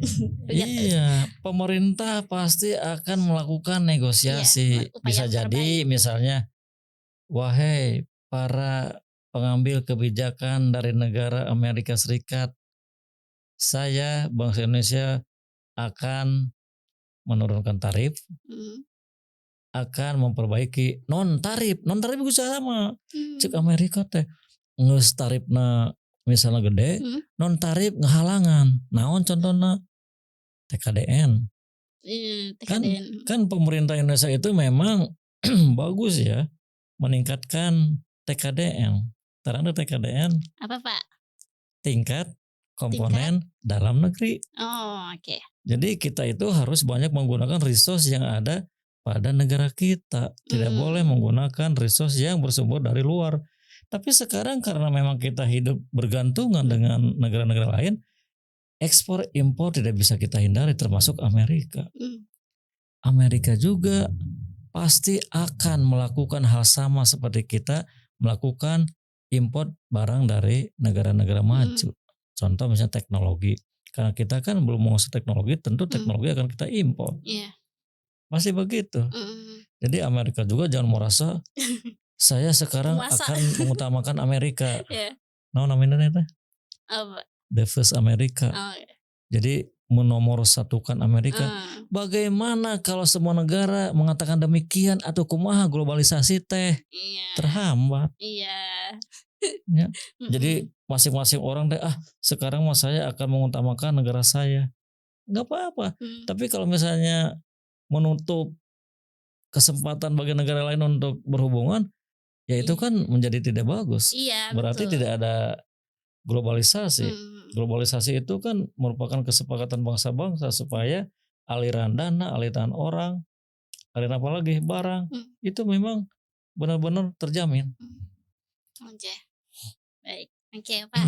Iya, pemerintah pasti akan melakukan negosiasi. upaya Bisa yang jadi misalnya, wahai para pengambil kebijakan dari negara Amerika Serikat, saya bangsa Indonesia akan menurunkan tarif, akan memperbaiki non tarif bisa sama. Cek Amerika teh ngeus tarifna misalnya gede, non tarif ngehalangan. Naon contohnya TKDN. Kan pemerintah Indonesia itu memang bagus ya meningkatkan TKDN. Terang TKDN. Apa Pak? Tingkat komponen dalam negeri. Oh oke. Jadi kita itu harus banyak menggunakan resource yang ada pada negara kita. Tidak boleh menggunakan resource yang bersumber dari luar. Tapi sekarang karena memang kita hidup bergantungan dengan negara-negara lain, ekspor impor tidak bisa kita hindari termasuk Amerika. Amerika juga pasti akan melakukan hal sama seperti kita melakukan impor barang dari negara-negara maju. Contoh misalnya teknologi. Karena kita kan belum menguasai teknologi, tentu teknologi akan kita impor. Masih begitu. Jadi Amerika juga jangan merasa saya sekarang akan mengutamakan Amerika. Nah, namanya itu? The First America. Jadi menomorsatukan Amerika. Bagaimana kalau semua negara mengatakan demikian atau kumaha globalisasi teh terhambat. Ya. Jadi masing-masing orang deh sekarang mah saya akan mengutamakan negara saya. Nggak apa-apa. Tapi kalau misalnya menutup kesempatan bagi negara lain untuk berhubungan, ya itu kan menjadi tidak bagus. Berarti tidak ada globalisasi. Globalisasi itu kan merupakan kesepakatan bangsa-bangsa supaya aliran dana, aliran orang, aliran apa lagi barang itu memang benar-benar terjamin. Oke. Baik. Oke Pak.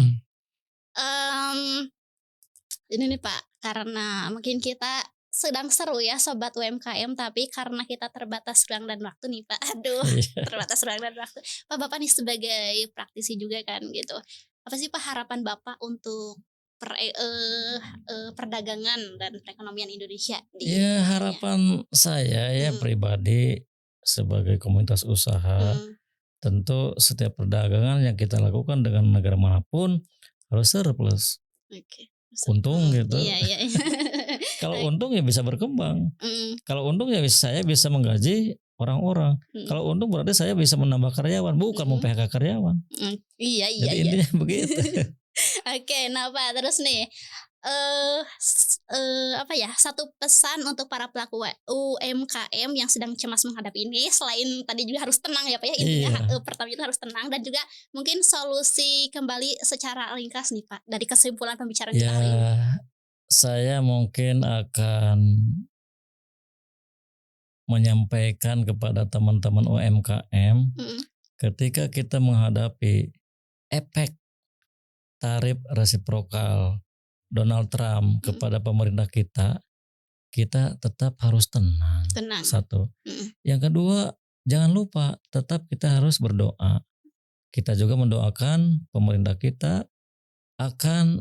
Ini nih Pak, karena mungkin kita sedang seru ya Sobat UMKM, tapi karena kita terbatas ruang dan waktu nih Pak. Terbatas ruang dan waktu. Pak Bapak nih sebagai praktisi juga kan gitu. Apa sih Pak harapan Bapak untuk perdagangan dan perekonomian Indonesia? Ya harapan saya ya pribadi sebagai komunitas usaha, tentu setiap perdagangan yang kita lakukan dengan negara manapun harus surplus. Untung gitu. Iya. Kalau untung ya bisa berkembang. Kalau untung ya saya bisa menggaji orang-orang. Kalau untung berarti saya bisa menambah karyawan, bukan mem-PHK karyawan. Iya. Jadi intinya begitu. Oke, nah Pak, terus nih apa ya, satu pesan untuk para pelaku UMKM yang sedang cemas menghadapi ini, selain tadi juga harus tenang ya Pak ya, intinya pertama itu harus tenang, dan juga mungkin solusi kembali secara ringkas nih Pak dari kesimpulan pembicaraan kita hari ini. Saya mungkin akan menyampaikan kepada teman-teman UMKM ketika kita menghadapi efek tarif resiprokal Donald Trump kepada pemerintah kita tetap harus tenang. Satu. Yang kedua, jangan lupa tetap kita harus berdoa. Kita juga mendoakan pemerintah kita akan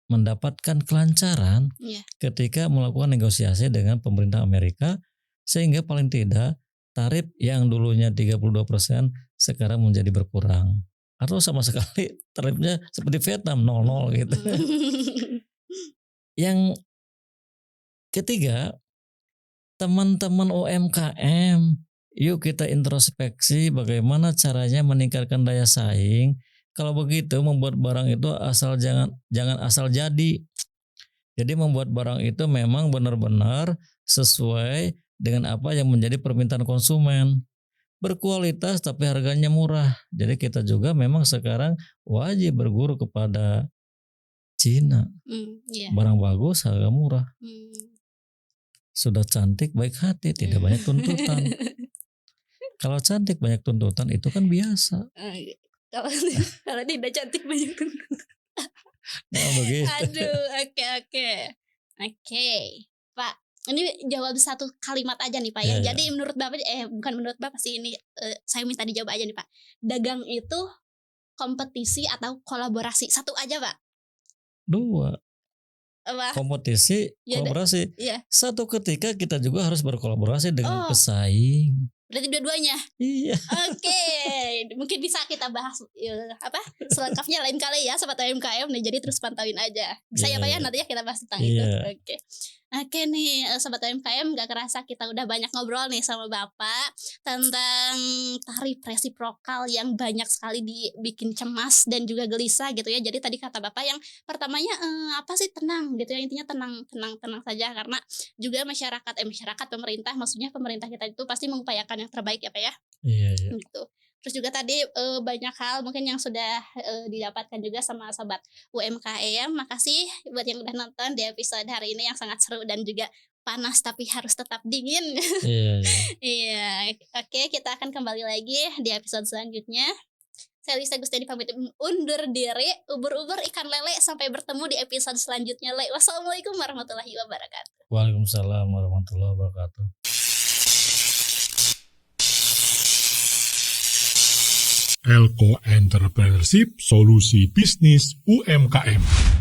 mendapatkan kelancaran Iya. ketika melakukan negosiasi dengan pemerintah Amerika, sehingga paling tidak tarif yang dulunya 32% sekarang menjadi berkurang. Atau sama sekali tarifnya seperti Vietnam 0 gitu. Yang ketiga, teman-teman UMKM, yuk kita introspeksi bagaimana caranya meningkatkan daya saing. Kalau begitu membuat barang itu jangan asal jadi. Jadi membuat barang itu memang benar-benar sesuai dengan apa yang menjadi permintaan konsumen. Berkualitas tapi harganya murah. Jadi kita juga memang sekarang wajib berguru kepada Cina. Iya. Barang bagus, harga murah. Sudah cantik baik hati, tidak banyak tuntutan. Kalau cantik banyak tuntutan itu kan biasa. Kalau tidak cantik banyak tuntutan. Nah, begitu. Aduh, oke, Pak. Ini jawab satu kalimat aja nih Pak ya. Ya. Jadi menurut Bapak, bukan menurut Bapak sih ini, saya minta dijawab aja nih Pak. Dagang itu kompetisi atau kolaborasi? Satu aja Pak. 2. Apa? Kompetisi, Ya, kolaborasi. Iya. Satu ketika kita juga harus berkolaborasi dengan Oh. pesaing. Berarti dua-duanya. Iya. Oke, mungkin bisa kita bahas selengkapnya lain kali ya Sobat UMKM nih. Jadi terus pantauin aja. Bisa ya Iya, Pak ya, iya. nanti ya kita bahas tentang itu. Iya. Oke nih Sobat UMKM, gak kerasa kita udah banyak ngobrol nih sama Bapak tentang tarif resiprokal yang banyak sekali dibikin cemas dan juga gelisah gitu ya. Jadi tadi kata Bapak yang pertamanya apa sih, tenang gitu ya, intinya tenang saja, karena juga masyarakat pemerintah, maksudnya pemerintah kita itu pasti mengupayakan yang terbaik ya Pak ya. Iya. Gitu. Terus juga tadi banyak hal mungkin yang sudah didapatkan juga sama sobat UMKM. Makasih buat yang udah nonton di episode hari ini yang sangat seru dan juga panas tapi harus tetap dingin. Iya. Iya, oke, kita akan kembali lagi di episode selanjutnya. Saya Lisa Gustiani pamit undur diri. Ubur-ubur ikan lele, sampai bertemu di episode selanjutnya. Wassalamualaikum warahmatullahi wabarakatuh. Waalaikumsalam warahmatullahi wabarakatuh. Elko Entrepreneurship Solusi Bisnis UMKM.